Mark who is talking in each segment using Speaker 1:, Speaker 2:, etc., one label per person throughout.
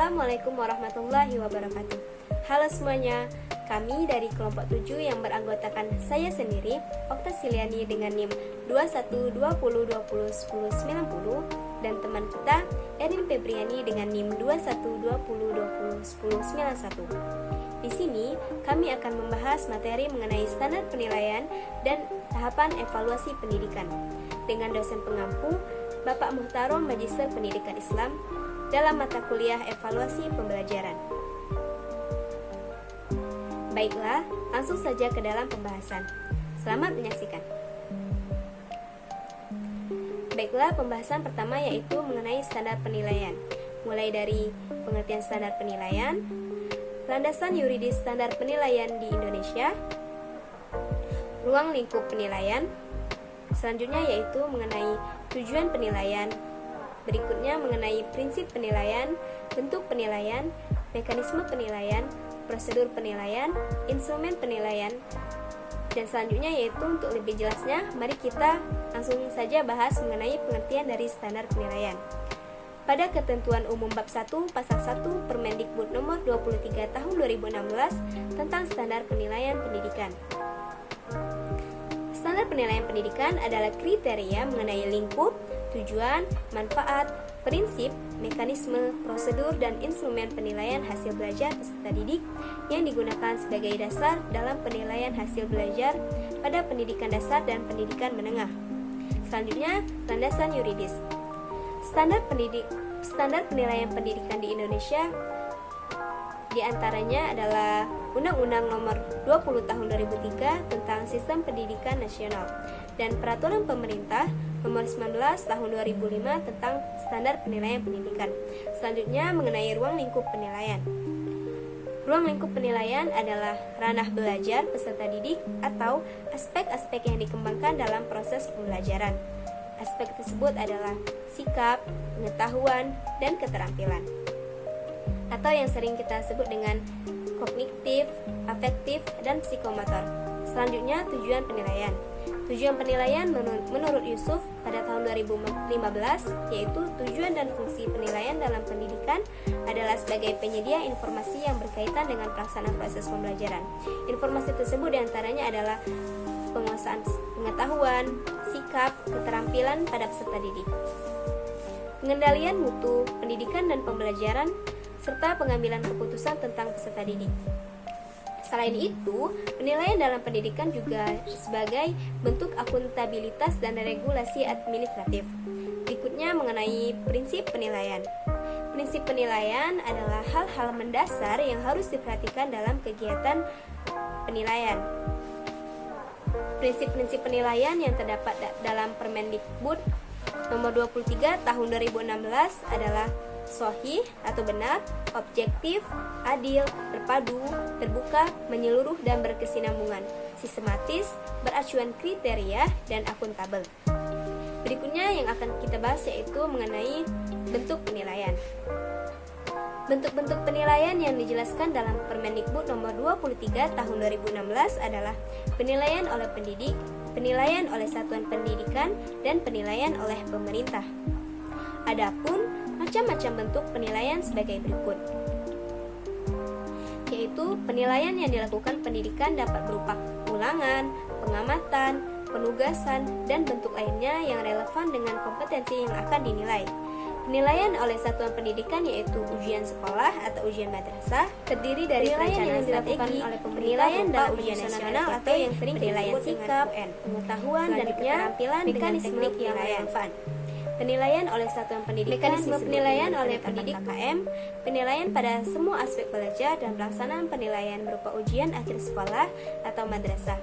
Speaker 1: Assalamualaikum warahmatullahi wabarakatuh. Halo semuanya, kami dari kelompok 7 yang beranggotakan saya sendiri, Okta Siliani dengan NIM 2120201090 dan teman kita Erin Febriani dengan NIM 2120201091. Di sini kami akan membahas materi mengenai standar penilaian dan tahapan evaluasi pendidikan dengan dosen pengampu Bapak Muhtarom Magister Pendidikan Islam dalam mata kuliah evaluasi pembelajaran. Baiklah, langsung saja ke dalam pembahasan. Selamat menyaksikan. Baiklah, pembahasan pertama yaitu mengenai standar penilaian. Mulai dari pengertian standar penilaian, landasan yuridis standar penilaian di Indonesia, ruang lingkup penilaian, selanjutnya yaitu mengenai tujuan penilaian, berikutnya mengenai prinsip penilaian, bentuk penilaian, mekanisme penilaian, prosedur penilaian, instrumen penilaian, dan selanjutnya yaitu untuk lebih jelasnya, mari kita langsung saja bahas mengenai pengertian dari standar penilaian. Pada ketentuan umum bab 1 pasal 1 Permendikbud nomor 23 tahun 2016 tentang standar penilaian pendidikan. Standar penilaian pendidikan adalah kriteria mengenai lingkup, tujuan, manfaat, prinsip, mekanisme, prosedur, dan instrumen penilaian hasil belajar peserta didik yang digunakan sebagai dasar dalam penilaian hasil belajar pada pendidikan dasar dan pendidikan menengah. Selanjutnya, landasan yuridis. Standar penilaian pendidikan di Indonesia diantaranya adalah Undang-Undang Nomor 20 Tahun 2003 tentang Sistem Pendidikan Nasional dan Peraturan Pemerintah Nomor 19 Tahun 2005 tentang Standar Penilaian Pendidikan. Selanjutnya mengenai ruang lingkup penilaian. Ruang lingkup penilaian adalah ranah belajar peserta didik atau aspek-aspek yang dikembangkan dalam proses pembelajaran. Aspek tersebut adalah sikap, pengetahuan, dan keterampilan, atau yang sering kita sebut dengan kognitif, afektif, dan psikomotor. Selanjutnya, tujuan penilaian. Tujuan penilaian menurut Yusuf pada tahun 2015 yaitu tujuan dan fungsi penilaian dalam pendidikan adalah sebagai penyedia informasi yang berkaitan dengan pelaksanaan proses pembelajaran. Informasi tersebut diantaranya adalah penguasaan pengetahuan, sikap, keterampilan pada peserta didik, pengendalian mutu pendidikan dan pembelajaran, serta pengambilan keputusan tentang peserta didik. Selain itu, penilaian dalam pendidikan juga sebagai bentuk akuntabilitas dan regulasi administratif. Berikutnya mengenai prinsip penilaian. Prinsip penilaian adalah hal-hal mendasar yang harus diperhatikan dalam kegiatan penilaian. Prinsip-prinsip penilaian yang terdapat dalam Permendikbud nomor 23 tahun 2016 adalah sahih atau benar, objektif, adil, terpadu, terbuka, menyeluruh dan berkesinambungan, sistematis, beracuan kriteria, dan akuntabel. Berikutnya yang akan kita bahas yaitu mengenai bentuk penilaian. Bentuk-bentuk penilaian yang dijelaskan dalam Permendikbud nomor 23 tahun 2016 adalah penilaian oleh pendidik, penilaian oleh satuan pendidikan, dan penilaian oleh pemerintah. Adapun macam-macam bentuk penilaian sebagai berikut, yaitu penilaian yang dilakukan pendidikan dapat berupa ulangan, pengamatan, penugasan, dan bentuk lainnya yang relevan dengan kompetensi yang akan dinilai. Penilaian oleh satuan pendidikan yaitu ujian sekolah atau ujian madrasah, terdiri dari penilaian yang dilakukan oleh penilaian dalam ujian nasional atau yang sering penilaian sikap, pengetahuan, dan keterampilan dengan teknik yang relevan. Penilaian oleh satuan pendidikan, mekanisme penilaian oleh pendidik KKM, penilaian pada semua aspek belajar dan pelaksanaan penilaian berupa ujian akhir sekolah atau madrasah.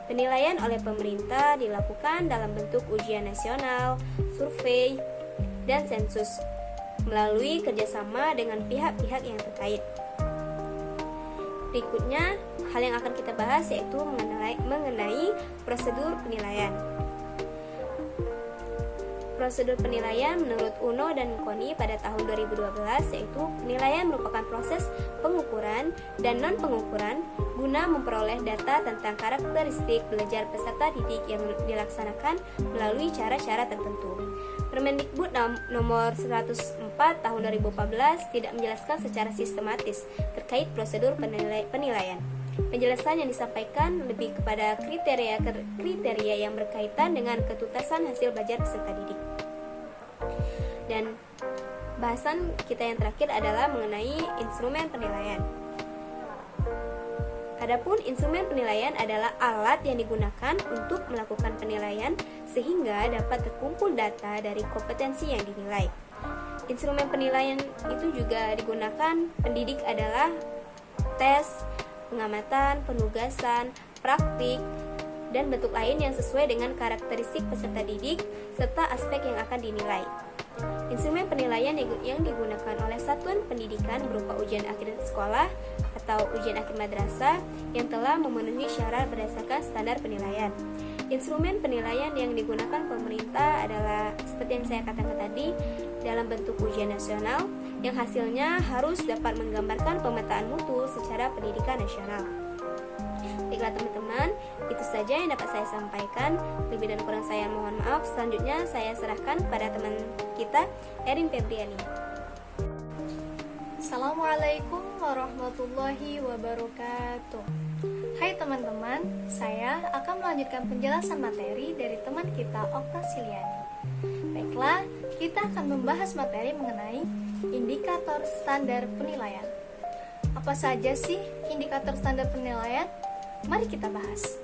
Speaker 1: Penilaian oleh pemerintah dilakukan dalam bentuk ujian nasional, survei, dan sensus melalui kerjasama dengan pihak-pihak yang terkait. Berikutnya, hal yang akan kita bahas yaitu mengenai prosedur penilaian. prosedur penilaian menurut UNO dan KONI pada tahun 2012, yaitu penilaian merupakan proses pengukuran dan non-pengukuran guna memperoleh data tentang karakteristik belajar peserta didik yang dilaksanakan melalui cara-cara tertentu. Permendikbud nomor 104 tahun 2014 tidak menjelaskan secara sistematis terkait prosedur penilaian. Penjelasan yang disampaikan lebih kepada kriteria yang berkaitan dengan ketuntasan hasil belajar peserta didik. Dan bahasan kita yang terakhir adalah mengenai instrumen penilaian. Adapun instrumen penilaian adalah alat yang digunakan untuk melakukan penilaian sehingga dapat terkumpul data dari kompetensi yang dinilai. Instrumen penilaian itu juga digunakan pendidik adalah tes, pengamatan, penugasan, praktik, dan bentuk lain yang sesuai dengan karakteristik peserta didik serta aspek yang akan dinilai. Instrumen penilaian yang digunakan oleh satuan pendidikan berupa ujian akhir sekolah atau ujian akhir madrasah yang telah memenuhi syarat berdasarkan standar penilaian. Instrumen penilaian yang digunakan pemerintah adalah seperti yang saya katakan tadi, dalam bentuk ujian nasional yang hasilnya harus dapat menggambarkan pemetaan mutu secara pendidikan nasional. Baiklah teman-teman, itu saja yang dapat saya sampaikan. Lebih dan kurang saya mohon maaf. Selanjutnya saya serahkan pada teman kita, Erin Febriani.
Speaker 2: Assalamualaikum warahmatullahi wabarakatuh. Hai teman-teman, saya akan melanjutkan penjelasan materi dari teman kita, Okta Siliani. Baiklah, kita akan membahas materi mengenai indikator standar penilaian. Apa saja sih indikator standar penilaian? Mari kita bahas.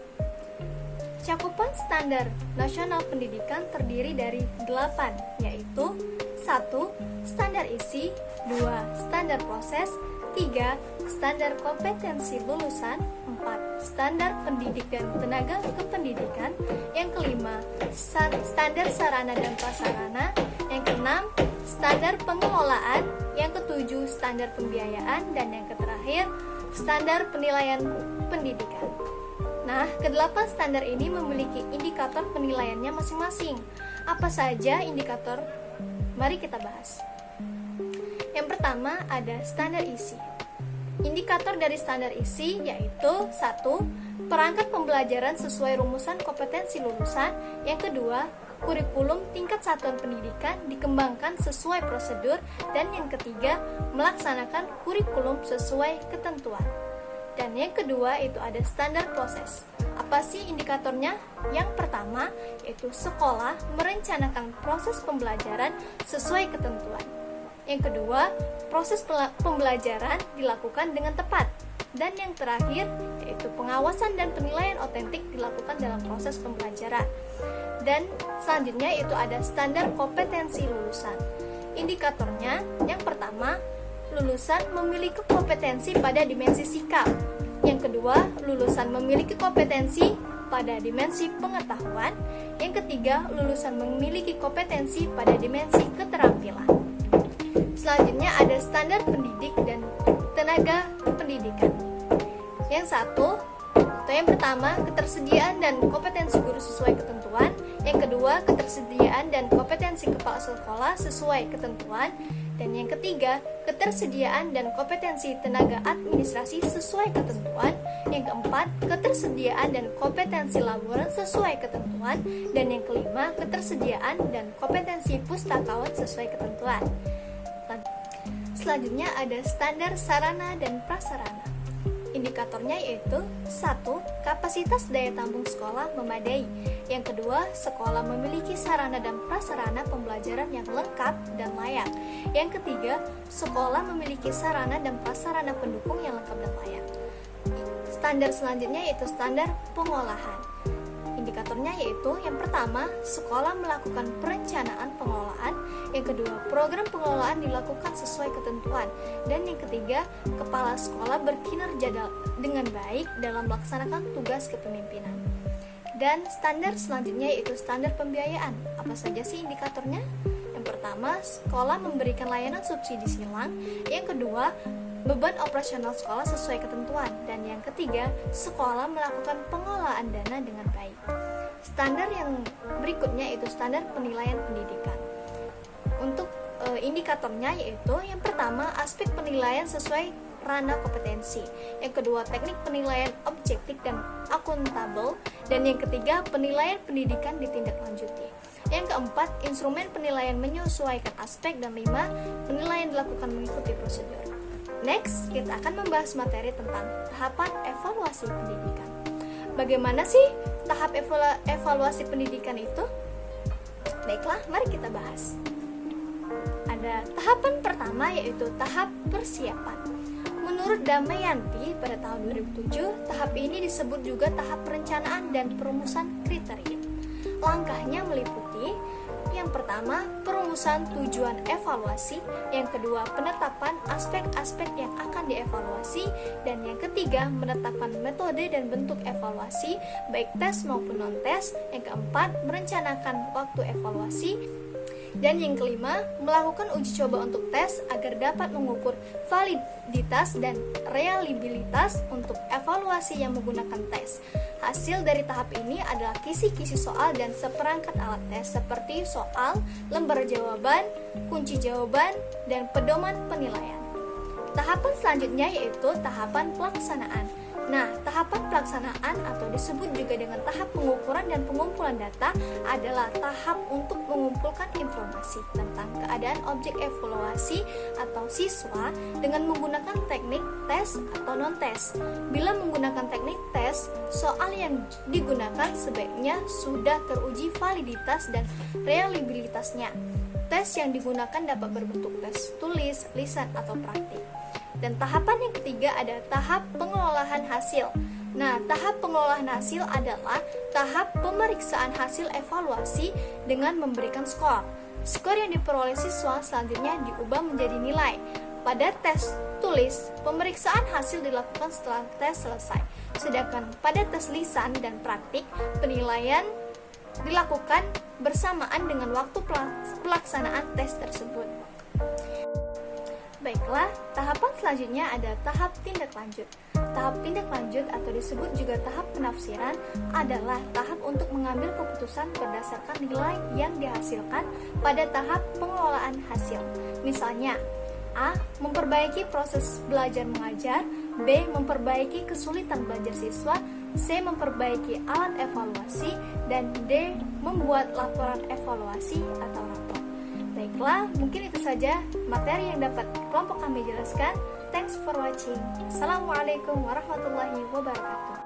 Speaker 2: Cakupan standar nasional pendidikan terdiri dari 8, yaitu 1. Standar isi, 2. Standar proses, 3. Standar kompetensi lulusan, 4. Standar pendidik dan tenaga kependidikan, yang kelima, standar sarana dan prasarana, yang keenam, standar pengelolaan, yang ketujuh, standar pembiayaan, dan yang terakhir, standar penilaian pendidikan. Nah, kedelapan standar ini memiliki indikator penilaiannya masing-masing. Apa saja indikator? Mari kita bahas. Yang pertama ada standar isi. Indikator dari standar isi yaitu 1. Perangkat pembelajaran sesuai rumusan kompetensi lulusan. Yang kedua, kurikulum tingkat satuan pendidikan dikembangkan sesuai prosedur. Dan yang ketiga, melaksanakan kurikulum sesuai ketentuan. Dan yang kedua itu ada standar proses. Apa sih indikatornya? Yang pertama yaitu sekolah merencanakan proses pembelajaran sesuai ketentuan. Yang kedua, proses pembelajaran dilakukan dengan tepat. Dan yang terakhir yaitu pengawasan dan penilaian otentik dilakukan dalam proses pembelajaran. Dan selanjutnya itu ada standar kompetensi lulusan. Indikatornya yang pertama, lulusan memiliki kompetensi pada dimensi sikap. Yang kedua, lulusan memiliki kompetensi pada dimensi pengetahuan. Yang ketiga, lulusan memiliki kompetensi pada dimensi keterampilan. Selanjutnya ada standar pendidik dan tenaga pendidikan. Yang satu, atau yang pertama, ketersediaan dan kompetensi guru sesuai ketentuan. Yang kedua, ketersediaan dan kompetensi kepala sekolah sesuai ketentuan. Dan yang ketiga, ketersediaan dan kompetensi tenaga administrasi sesuai ketentuan. Yang keempat, ketersediaan dan kompetensi laboran sesuai ketentuan. Dan yang kelima, ketersediaan dan kompetensi pustakawan sesuai ketentuan. Selanjutnya ada standar sarana dan prasarana. Indikatornya yaitu 1. Kapasitas daya tampung sekolah memadai. Yang kedua, sekolah memiliki sarana dan prasarana pembelajaran yang lengkap dan layak. Yang ketiga, sekolah memiliki sarana dan prasarana pendukung yang lengkap dan layak. Standar selanjutnya yaitu standar pengolahan. Indikatornya yaitu yang pertama, sekolah melakukan perencanaan pengelolaan. Yang kedua, program pengelolaan dilakukan sesuai ketentuan. Dan yang ketiga, kepala sekolah berkinerja dengan baik dalam melaksanakan tugas kepemimpinan. Dan standar selanjutnya yaitu standar pembiayaan. Apa saja sih indikatornya? Yang pertama, sekolah memberikan layanan subsidi silang. Yang kedua, beban operasional sekolah sesuai ketentuan. Dan yang ketiga, sekolah melakukan pengelolaan dana dengan baik. Standar yang berikutnya yaitu standar penilaian pendidikan. Untuk indikatornya yaitu yang pertama aspek penilaian sesuai ranah kompetensi, yang kedua teknik penilaian objektif dan akuntabel, dan yang ketiga penilaian pendidikan ditindaklanjuti. Yang keempat, instrumen penilaian menyesuaikan aspek, dan 5, penilaian dilakukan mengikuti prosedur. Next, kita akan membahas materi tentang tahapan evaluasi pendidikan. Bagaimana sih tahap evaluasi pendidikan itu? Baiklah, mari kita bahas. Ada tahapan pertama yaitu tahap persiapan. Menurut Damayanti pada tahun 2007, tahap ini disebut juga tahap perencanaan dan perumusan kriteria. Langkahnya meliputi yang pertama, perumusan tujuan evaluasi, yang kedua, penetapan aspek-aspek yang akan dievaluasi, dan yang ketiga, menetapkan metode dan bentuk evaluasi, baik tes maupun non-tes, yang keempat, merencanakan waktu evaluasi, dan yang kelima, melakukan uji coba untuk tes agar dapat mengukur validitas dan reliabilitas untuk evaluasi yang menggunakan tes. Hasil dari tahap ini adalah kisi-kisi soal dan seperangkat alat tes seperti soal, lembar jawaban, kunci jawaban, dan pedoman penilaian. Tahapan selanjutnya yaitu tahapan pelaksanaan. Nah, tahapan pelaksanaan atau disebut juga dengan tahap pengukuran dan pengumpulan data adalah tahap untuk mengumpulkan informasi tentang keadaan objek evaluasi atau siswa dengan menggunakan teknik tes atau non-tes. Bila menggunakan teknik tes, soal yang digunakan sebaiknya sudah teruji validitas dan reliabilitasnya. Tes yang digunakan dapat berbentuk tes tulis, lisan, atau praktik. Dan tahapan yang ketiga ada tahap pengolahan hasil. Nah, tahap pengolahan hasil adalah tahap pemeriksaan hasil evaluasi dengan memberikan skor. Skor yang diperoleh siswa selanjutnya diubah menjadi nilai. Pada tes tulis, pemeriksaan hasil dilakukan setelah tes selesai. Sedangkan pada tes lisan dan praktik, penilaian dilakukan bersamaan dengan waktu pelaksanaan tes tersebut. Baiklah, tahapan selanjutnya ada tahap tindak lanjut. Tahap tindak lanjut atau disebut juga tahap penafsiran adalah tahap untuk mengambil keputusan berdasarkan nilai yang dihasilkan pada tahap pengelolaan hasil. Misalnya, A. Memperbaiki proses belajar mengajar, B. Memperbaiki kesulitan belajar siswa, C. Memperbaiki alat evaluasi, dan D. Membuat laporan evaluasi atau rapor. Baiklah, mungkin itu saja materi yang dapat kelompok kami jelaskan. Thanks for watching. Assalamualaikum warahmatullahi wabarakatuh.